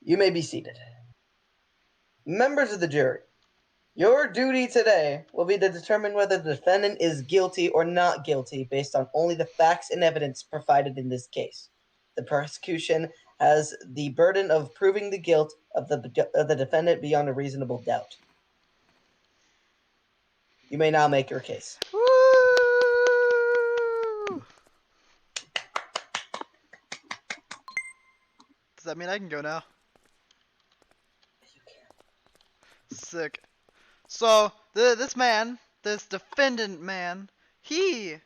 You may be seated. Members of the jury, your duty today will be to determine whether the defendant is guilty or not guilty based on only the facts and evidence provided in this case. The prosecution has the burden of proving the guilt of the defendant beyond a reasonable doubt. You may now make your case. Woo! Does that mean I can go now? Sick. So, this defendant man, he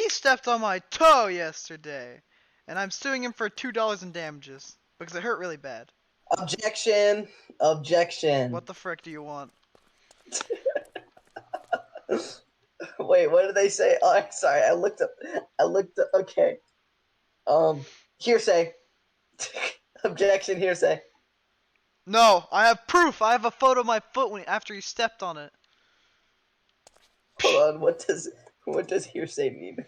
stepped on my toe yesterday, and I'm suing him for $2 in damages because it hurt really bad. Objection! Objection! What the frick do you want? Wait, what did they say? Oh, I'm sorry. I looked up. Okay. Hearsay. Objection. Hearsay. No, I have proof. I have a photo of my foot after he stepped on it. Hold on. What does hearsay mean?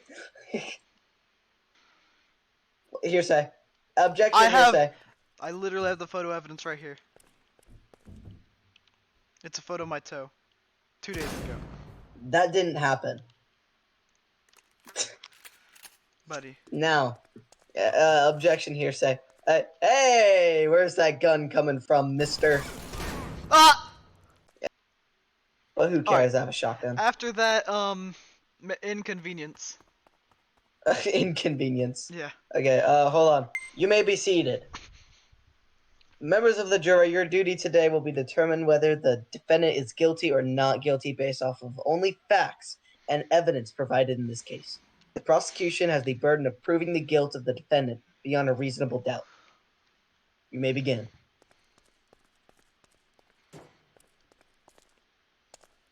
Hearsay. Objection. Hearsay. I literally have the photo evidence right here. It's a photo of my toe. 2 days ago. That didn't happen. Buddy. Now, objection. Hearsay. Hey, where's that gun coming from, mister? Ah! Well, who cares? I have a shotgun. After that, inconvenience. Inconvenience. Yeah. Okay, hold on. You may be seated. Members of the jury, your duty today will be to determine whether the defendant is guilty or not guilty based off of only facts and evidence provided in this case. The prosecution has the burden of proving the guilt of the defendant beyond a reasonable doubt. You may begin.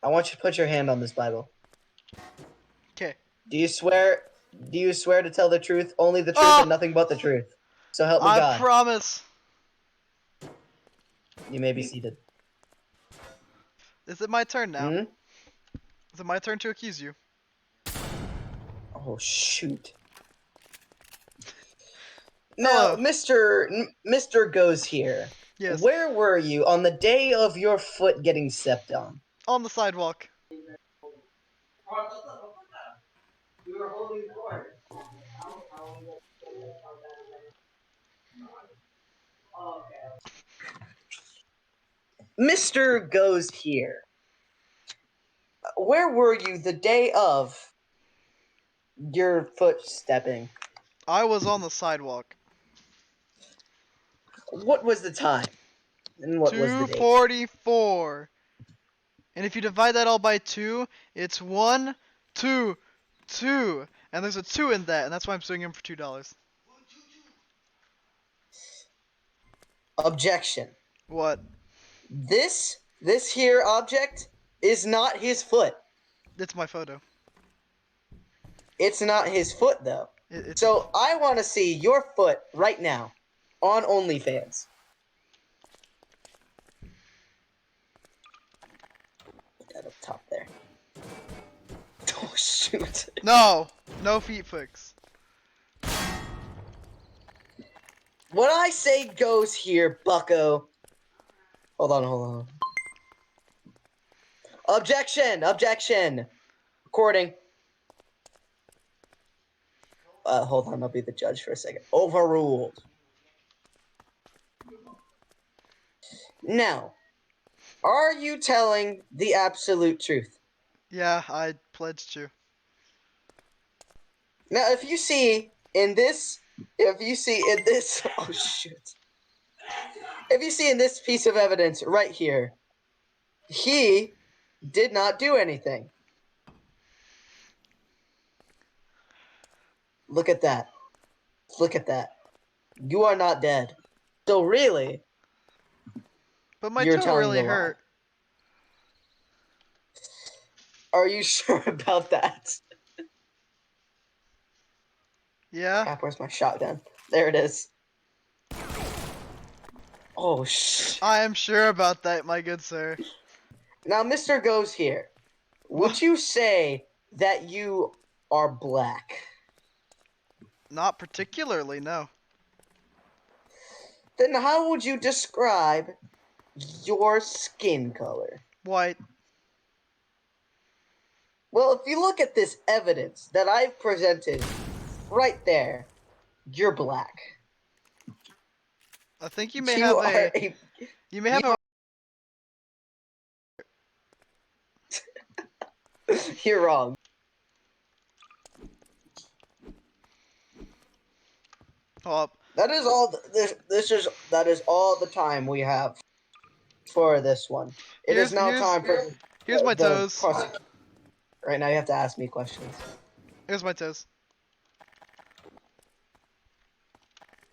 I want you to put your hand on this Bible. Okay. Do you swear to tell the truth, only the truth, and nothing but the truth? So help me God. I promise. You may be seated. Is it my turn now? Hmm? Is it my turn to accuse you? Oh, shoot. Now, Mr. Goes here. Yes. Where were you on the day of your foot getting stepped on? On the sidewalk. You were holding the door. Mr. Goes here. Where were you the day of your foot stepping? I was on the sidewalk. What was the time? And what was the date? 2:44. And if you divide that all by 2, it's 1, 2, 2. And there's a 2 in that, and that's why I'm suing him for $2. Objection. What? This here object is not his foot. It's my photo. It's not his foot, though. So I want to see your foot right now on OnlyFans. Put that up top there. Oh, shoot. No feet pics. When I say Goes here, bucko. Hold on. Objection. Recording. Hold on, I'll be the judge for a second. Overruled. Now, are you telling the absolute truth? Yeah, I pledged you. Now, if you see in this, oh shoot. If you see in this piece of evidence right here, he did not do anything. Look at that. You are not dead. So really, but my toe really hurt. Are you sure about that? Yeah. Crap, where's my shotgun? There it is. Oh, I am sure about that, my good sir. Now, Mr. Goes here. Would you say that you are black? Not particularly, no. Then how would you describe your skin color? White. Well, if you look at this evidence that I've presented right there, you're black. I think you may You have are a. You may have a. You're wrong. Hold up. That is all. That is all the time we have for this one. It is now time for Here's my the toes. prosecution. Right now, you have to ask me questions. Here's my toes.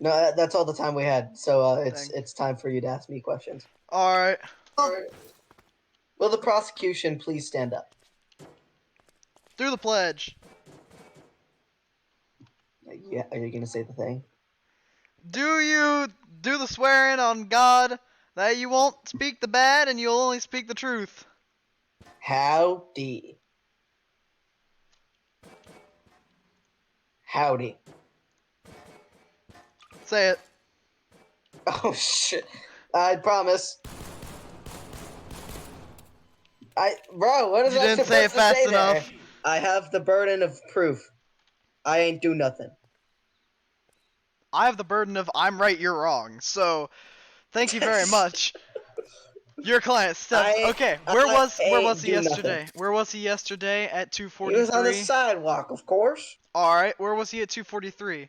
No, that's all the time we had. So Dang. it's time for you to ask me questions. All right. Will the prosecution please stand up? Do the pledge. Yeah, are you gonna say the thing? Do you do the swearing on God that you won't speak the bad and you'll only speak the truth? Howdy. Howdy. Say it. Oh shit. I promise. Bro, what is You I didn't supposed say it to fast say enough. there? I have the burden of proof. I ain't do nothing. I have the burden of I'm right, you're wrong. So, thank you very much. Your client steps. Okay, where was he yesterday? Nothing. Where was he yesterday at 2:43? He was on the sidewalk, of course. All right, where was he at 2:43?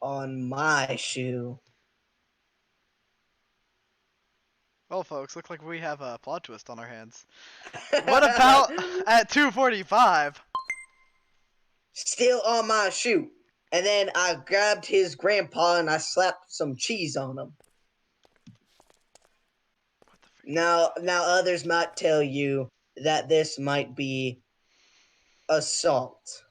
On my shoe. Well, folks, look like we have a plot twist on our hands. What about at 2:45? Still on my shoe. And then I grabbed his grandpa and I slapped some cheese on him. What the freak? Now others might tell you that this might be assault.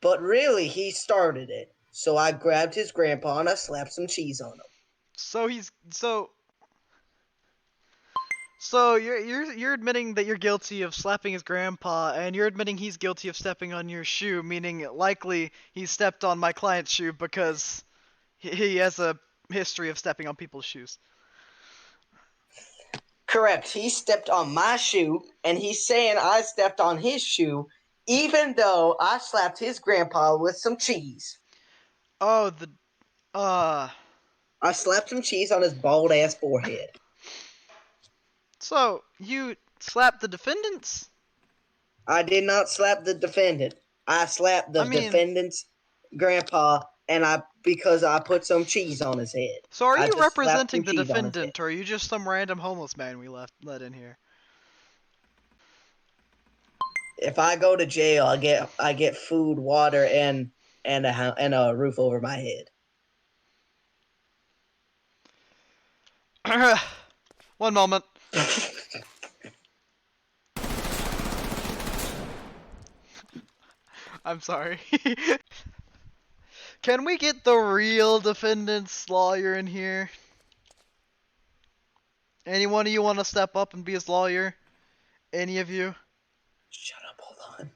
But really, he started it. So I grabbed his grandpa and I slapped some cheese on him. So you're admitting that you're guilty of slapping his grandpa, and you're admitting he's guilty of stepping on your shoe, meaning likely he stepped on my client's shoe because he has a history of stepping on people's shoes. Correct. He stepped on my shoe, and he's saying I stepped on his shoe, even though I slapped his grandpa with some cheese. Oh, I slapped some cheese on his bald ass forehead. So you slapped the defendants? I did not slap the defendant. I slapped the defendant's grandpa, and because I put some cheese on his head. So are you just representing the defendant, or are you just some random homeless man we let in here? If I go to jail, I get food, water, and a roof over my head. One moment. I'm sorry. Can we get the real defendant's lawyer in here? Any one of you want to step up and be his lawyer? Any of you? Shut up, hold on.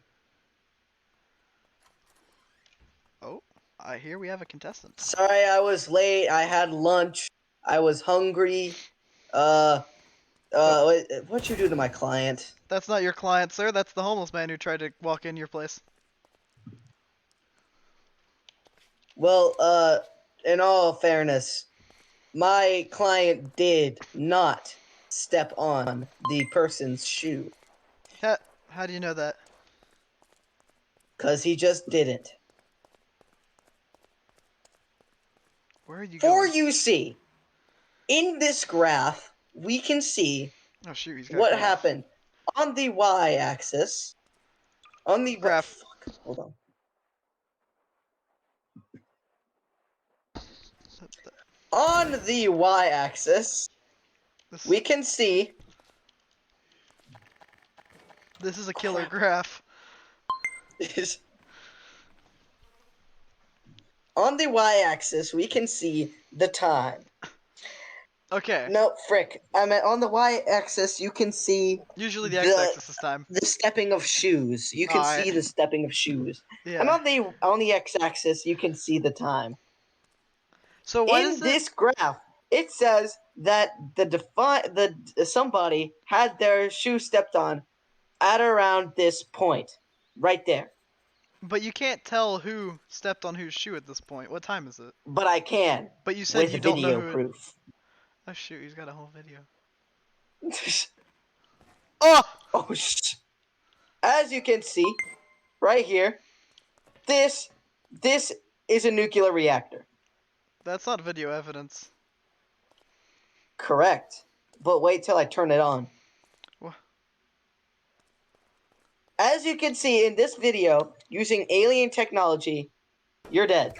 Oh, I hear we have a contestant. Sorry, I was late. I had lunch. I was hungry. What'd you do to my client? That's not your client, sir. That's the homeless man who tried to walk in your place. Well, in all fairness, my client did not step on the person's shoe. How do you know that? 'Cause he just didn't. Where are you For going? you see, in this graph, we can see Oh shoot, he's got what graph. happened on the y-axis. On the graph. Fuck, hold on. On the y-axis, we can see. This is a killer graph. On the y-axis, we can see the time. Okay. No, frick. I mean, on the y-axis, you can see Usually the x-axis this time. the stepping of shoes. You can Alright. see the stepping of shoes. And Yeah. on the x-axis, you can see the time. So why In does it? this graph, it says that somebody had their shoe stepped on at around this point, right there. But you can't tell who stepped on whose shoe at this point. What time is it? But I can But you said with you don't know video who it. proof. Oh shoot, he's got a whole video. Oh! Oh, as you can see, right here, this is a nuclear reactor. That's not video evidence. Correct. But wait till I turn it on. Wha- As you can see in this video, using alien technology, you're dead.